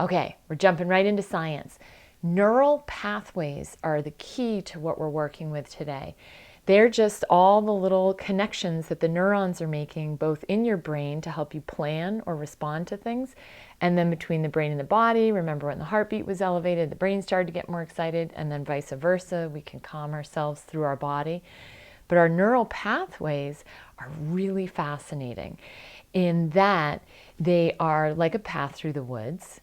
Okay, we're jumping right into science. Neural pathways are the key to what we're working with today. They're just all the little connections that the neurons are making both in your brain to help you plan or respond to things, and then between the brain and the body. Remember when the heartbeat was elevated, the brain started to get more excited, and then vice versa. We can calm ourselves through our body. But our neural pathways are really fascinating in that they are like a path through the woods,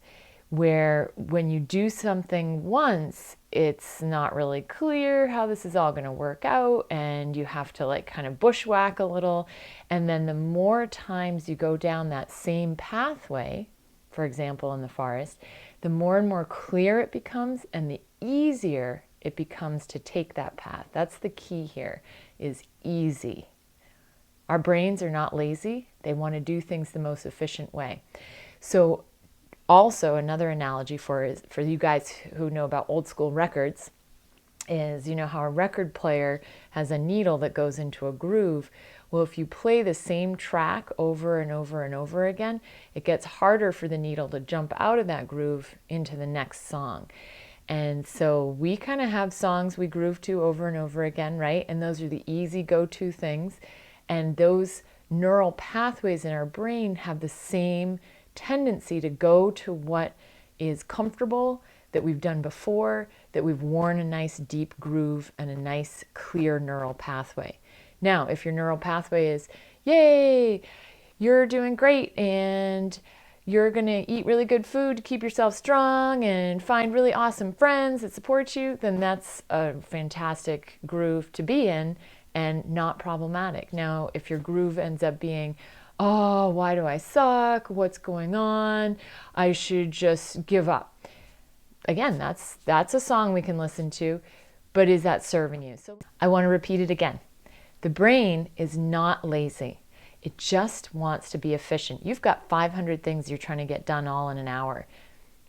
where when you do something once, it's not really clear how this is all going to work out, and you have to like kind of bushwhack a little. And then the more times you go down that same pathway, for example, in the forest, the more and more clear it becomes, and the easier it becomes to take that path. That's the key here, is easy. Our brains are not lazy. They want to do things the most efficient way. So also another analogy for you guys who know about old school records is, you know how a record player has a needle that goes into a groove. Well, if you play the same track over and over and over again, it gets harder for the needle to jump out of that groove into the next song. And so we kind of have songs we groove to over and over again, right? And those are the easy go-to things. And those neural pathways in our brain have the same tendency to go to what is comfortable, that we've done before, that we've worn a nice deep groove and a nice clear neural pathway. Now, if your neural pathway is, yay, you're doing great and you're going to eat really good food to keep yourself strong and find really awesome friends that support you, then that's a fantastic groove to be in and not problematic. Now, if your groove ends up being, oh, why do I suck? What's going on? I should just give up. Again, that's a song we can listen to, but is that serving you? So I want to repeat it again. The brain is not lazy. It just wants to be efficient. You've got 500 things you're trying to get done all in an hour,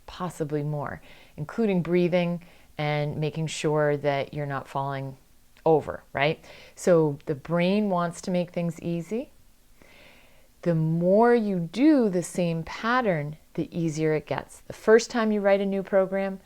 possibly more, including breathing and making sure that you're not falling over, right? So the brain wants to make things easy. The more you do the same pattern, the easier it gets. The first time you write a new program,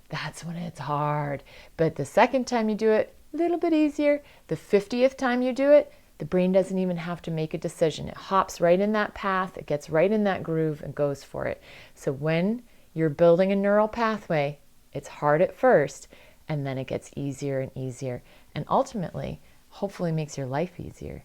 that's when it's hard. But the second time you do it, a little bit easier. The 50th time you do it, the brain doesn't even have to make a decision. It hops right in that path, it gets right in that groove and goes for it. So when you're building a neural pathway, it's hard at first, and then it gets easier and easier. And ultimately, hopefully makes your life easier.